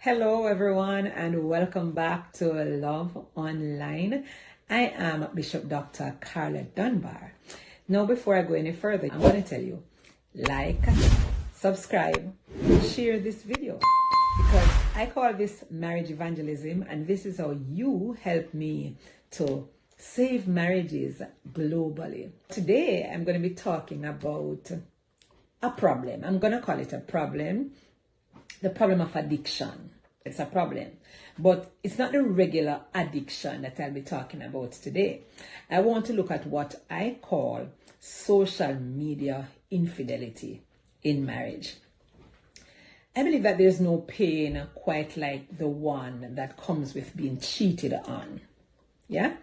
Hello, everyone, and welcome back to Love Online. I am Bishop Dr. Carla Dunbar. Now, before I go any further, I'm going to tell you, like, subscribe, share this video, because I call this marriage evangelism, and this is how you help me to save marriages globally. Today, I'm going to be talking about a problem. I'm going to call it a problem. The problem of addiction. It's a problem, but it's not the regular addiction that I'll be talking about today. I want to look at what I call social media infidelity in marriage. I believe that there's no pain quite like the one that comes with being cheated on. Yeah?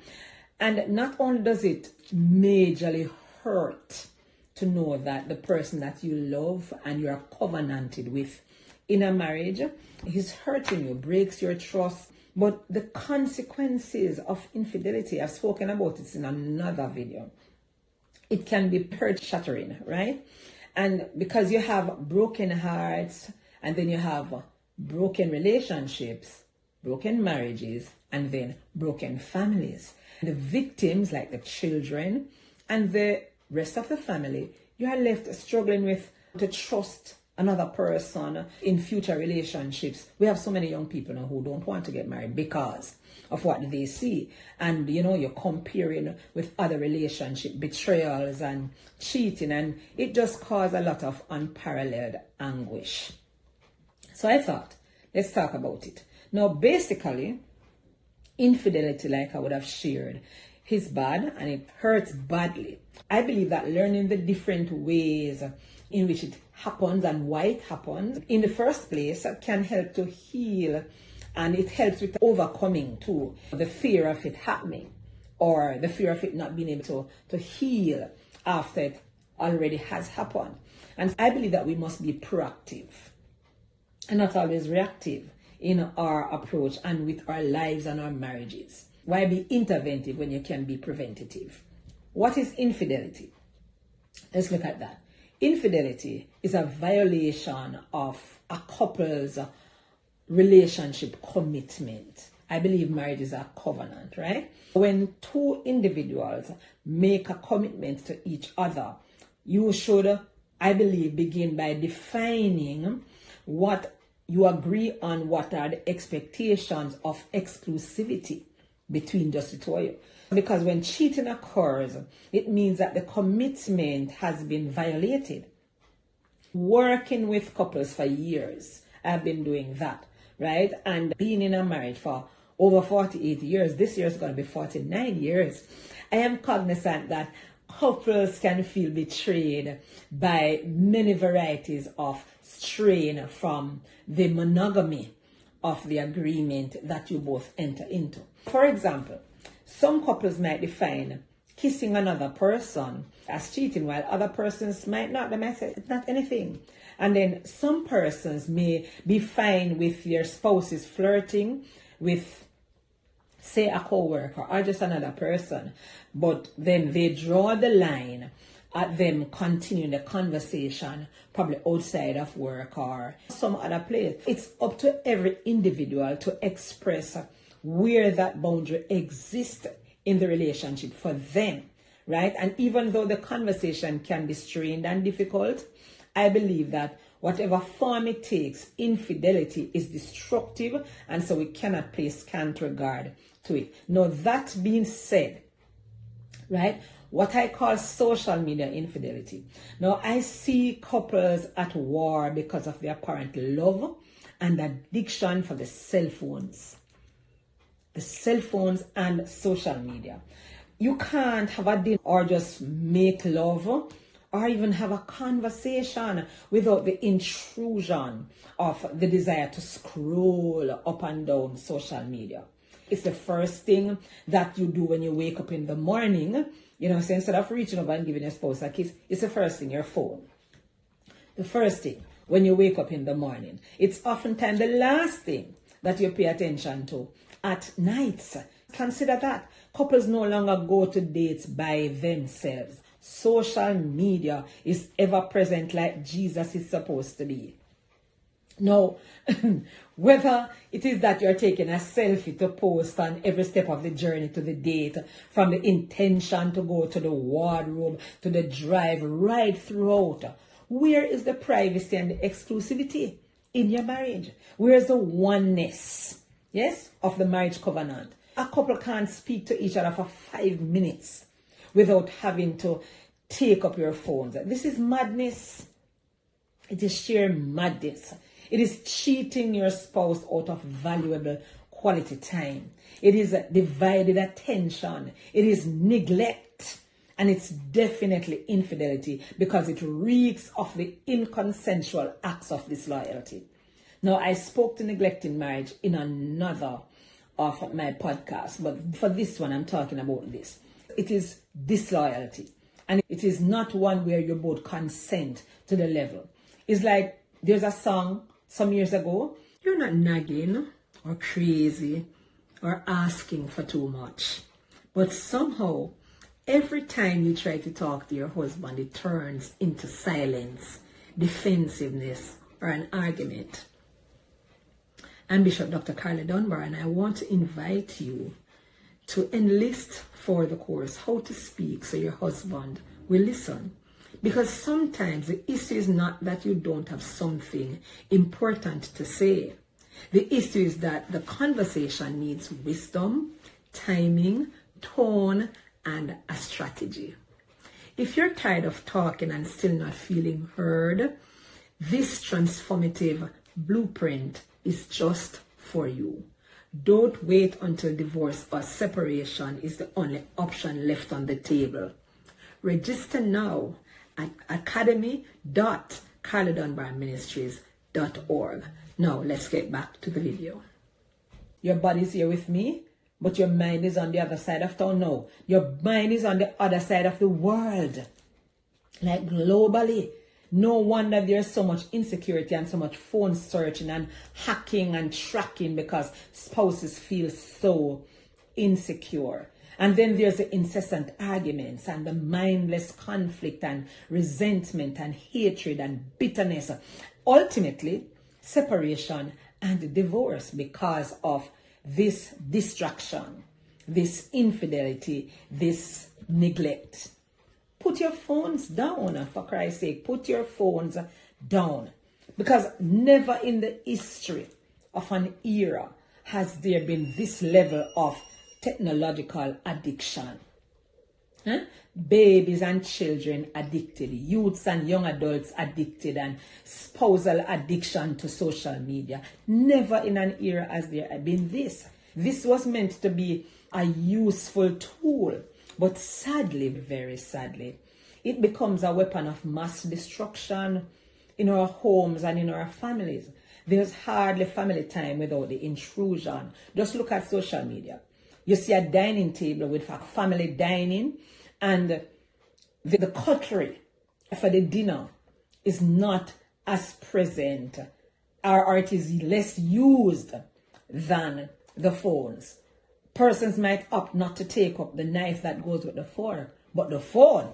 And not only does it majorly hurt to know that the person that you love and you're covenanted with in a marriage, he's hurting you, breaks your trust. But the consequences of infidelity, I've spoken about it in another video. It can be earth-shattering, right? And because you have broken hearts, and then you have broken relationships, broken marriages, and then broken families. The victims, like the children, and the rest of the family, you are left struggling with to trust another person in future relationships. We have so many young people now who don't want to get married because of what they see. And you're comparing with other relationship betrayals and cheating, and it just caused a lot of unparalleled anguish. So I thought, let's talk about it. Now, basically, infidelity, like I would have shared, is bad and it hurts badly. I believe that learning the different ways in which it happens and why it happens in the first place can help to heal, and it helps with overcoming too the fear of it happening or the fear of it not being able to heal after it already has happened. And I believe that we must be proactive and not always reactive in our approach and with our lives and our marriages. Why be interventive when you can be preventative? What is infidelity? Let's look at that. Infidelity is a violation of a couple's relationship commitment. I believe marriage is a covenant, right? When two individuals make a commitment to each other, you should, I believe, begin by defining what you agree on, what are the expectations of exclusivity between just the two of you. Because when cheating occurs, it means that the commitment has been violated. Working with couples for years, I've been doing that, right? And being in a marriage for over 48 years, this year is going to be 49 years. I am cognizant that couples can feel betrayed by many varieties of strain from the monogamy of the agreement that you both enter into. For example, some couples might define kissing another person as cheating, while other persons might not. They might say it's not anything. And then some persons may be fine with their spouses flirting with, say, a co-worker or just another person, but then they draw the line at them continuing the conversation probably outside of work or some other place. It's up to every individual to express where that boundary exists in the relationship for them, right? And even though the conversation can be strained and difficult, I believe that whatever form it takes, infidelity is destructive, and so we cannot place scant regard to it. Now, that being said, right, what I call social media infidelity. Now, I see couples at war because of their apparent love and addiction for the cell phones. The cell phones and social media. You can't have a dinner or just make love or even have a conversation without the intrusion of the desire to scroll up and down social media. It's the first thing that you do when you wake up in the morning. So instead of reaching over and giving your spouse a kiss, it's the first thing, your phone. The first thing when you wake up in the morning. It's oftentimes the last thing that you pay attention to at nights. Consider that. Couples no longer go to dates by themselves. Social media is ever present like Jesus is supposed to be. Now, whether it is that you're taking a selfie to post on every step of the journey to the date, from the intention to go to the wardrobe, to the drive, right throughout, where is the privacy and the exclusivity in your marriage? Where is the oneness, yes, of the marriage covenant? A couple can't speak to each other for 5 minutes without having to take up your phones. This is madness. It is sheer madness. It is cheating your spouse out of valuable quality time. It is divided attention. It is neglect. And it's definitely infidelity, because it reeks of the inconsensual acts of disloyalty. Now, I spoke to neglect in marriage in another of my podcasts, but for this one, I'm talking about this. It is disloyalty. And it is not one where you both consent to the level. It's like there's a song some years ago, you're not nagging or crazy or asking for too much. But somehow, every time you try to talk to your husband, it turns into silence, defensiveness, or an argument. I'm Bishop Dr. Carla Dunbar, and I want to invite you to enlist for the course, How to Speak So Your Husband Will Listen. Because sometimes the issue is not that you don't have something important to say. The issue is that the conversation needs wisdom, timing, tone, and a strategy. If you're tired of talking and still not feeling heard, this transformative blueprint is just for you. Don't wait until divorce or separation is the only option left on the table. Register now at academy.carladunbarministries.org. Now, let's get back to the video. Your body's here with me, but your mind is on the other side of town. No, your mind is on the other side of the world. Like globally. No wonder there's so much insecurity and so much phone searching and hacking and tracking, because spouses feel so insecure. And then there's the incessant arguments and the mindless conflict and resentment and hatred and bitterness. Ultimately, separation and divorce because of this distraction, this infidelity, this neglect. Put your phones down, for Christ's sake. Put your phones down. Because never in the history of an era has there been this level of technological addiction. Babies and children addicted, youths and young adults addicted, and spousal addiction to social media. Never in an era has there been this. This was meant to be a useful tool, but sadly, very sadly, it becomes a weapon of mass destruction in our homes and in our families. There's hardly family time without the intrusion. Just look at social media. You see a dining table with a family dining, and the cutlery for the dinner is not as present, or it is less used than the phones. Persons might opt not to take up the knife that goes with the fork, but the phone,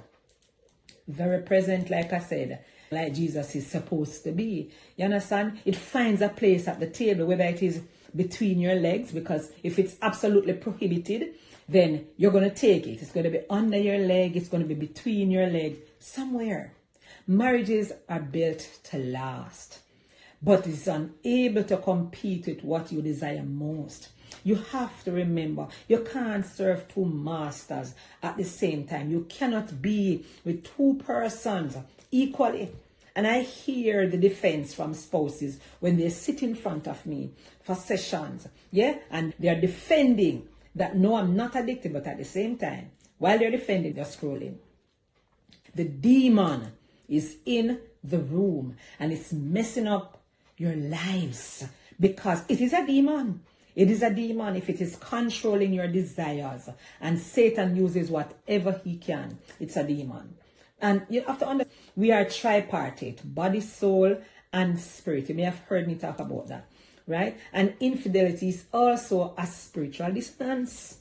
very present, like I said, like Jesus is supposed to be. You understand? It finds a place at the table, whether it is between your legs, because if it's absolutely prohibited, then you're going to take it. It's going to be under your leg. It's going to be between your leg, somewhere. Marriages are built to last, but it's unable to compete with what you desire most. You have to remember, you can't serve two masters at the same time. You cannot be with two persons equally. And I hear the defense from spouses when they sit in front of me for sessions, and they're defending that, no, I'm not addicted, but at the same time, while they're defending, they're scrolling. The demon is in the room, and it's messing up your lives, because it is a demon. It is a demon if it is controlling your desires, and Satan uses whatever he can. It's a demon. And you have to understand, we are tripartite, body, soul, and spirit. You may have heard me talk about that, right? And infidelity is also a spiritual dissonance.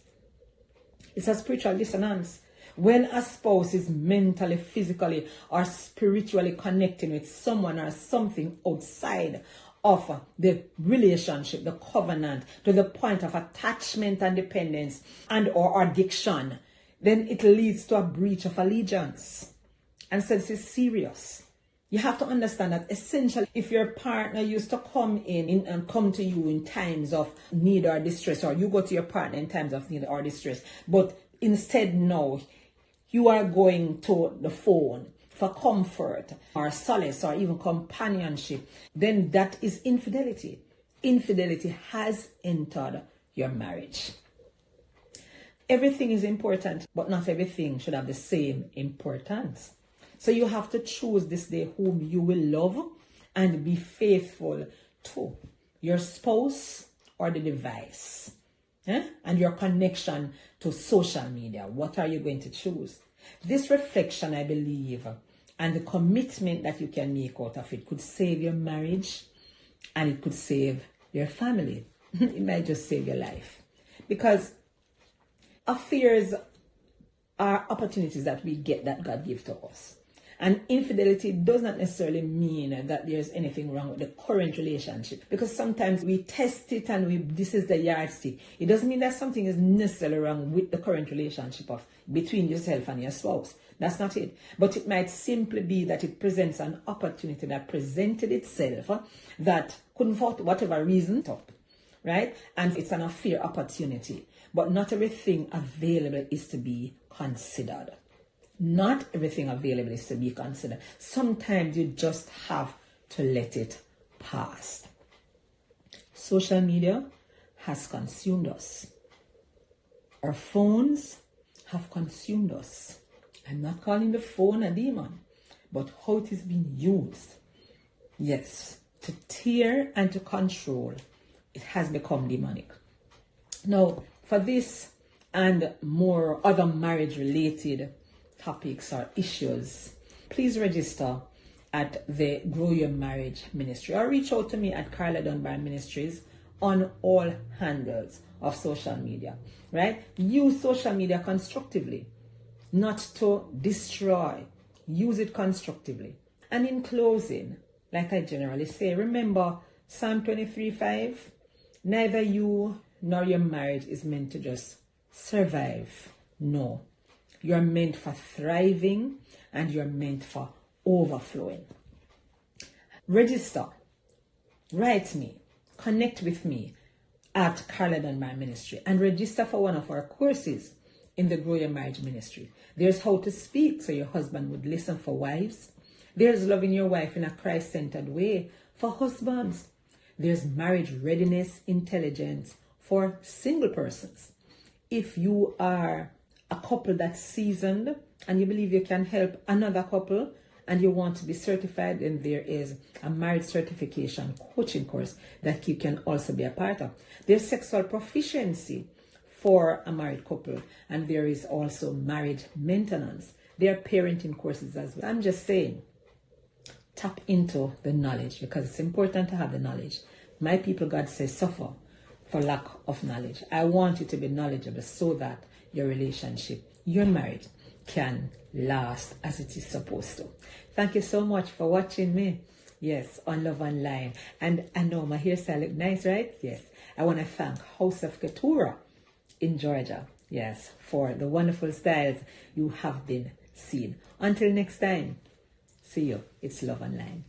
It's a spiritual dissonance. When a spouse is mentally, physically, or spiritually connecting with someone or something outside of the relationship, the covenant, to the point of attachment and dependence and or addiction, then it leads to a breach of allegiance. And so this is serious. You have to understand that essentially, if your partner used to come in and come to you in times of need or distress, or you go to your partner in times of need or distress, but instead now you are going to the phone for comfort or solace or even companionship, then that is infidelity. Infidelity has entered your marriage. Everything is important, but not everything should have the same importance. So you have to choose this day whom you will love and be faithful to. Your spouse or the device. And your connection to social media. What are you going to choose? This reflection, I believe, and the commitment that you can make out of it could save your marriage and it could save your family. It might just save your life. Because affairs are opportunities that we get that God gives to us. And infidelity does not necessarily mean that there's anything wrong with the current relationship. Because sometimes we test it and this is the yardstick. It doesn't mean that something is necessarily wrong with the current relationship between yourself and your spouse. That's not it. But it might simply be that it presents an opportunity that presented itself that couldn't, for whatever reason, top. Right? And it's an unfair opportunity. But not everything available is to be considered. Not everything available is to be considered. Sometimes you just have to let it pass. Social media has consumed us. Our phones have consumed us. I'm not calling the phone a demon, but how it is being used. Yes, to tear and to control, it has become demonic. Now, for this and more other marriage-related topics or issues, please register at the Grow Your Marriage Ministry or reach out to me at Carla Dunbar Ministries on all handles of social media, right? Use social media constructively, not to destroy. Use it constructively. And in closing, like I generally say, remember Psalm 23:5, neither you nor your marriage is meant to just survive. No. You're meant for thriving and you're meant for overflowing. Register. Write me. Connect with me at Carla Dunbar Ministry and register for one of our courses in the Grow Your Marriage Ministry. There's how to speak so your husband would listen for wives. There's loving your wife in a Christ-centered way for husbands. There's marriage readiness intelligence for single persons. If you are a couple that's seasoned and you believe you can help another couple and you want to be certified, then there is a marriage certification coaching course that you can also be a part of. There's sexual proficiency for a married couple, and there is also marriage maintenance. There are parenting courses as well. I'm just saying, tap into the knowledge because it's important to have the knowledge. My people, God says, suffer for lack of knowledge. I want you to be knowledgeable so that your relationship, your marriage can last as it is supposed to. Thank you so much for watching me. Yes, on Love Online. And I know my hairstyle look nice, right? Yes. I want to thank House of Couture in Georgia. Yes, for the wonderful styles you have been seeing. Until next time, see you. It's Love Online.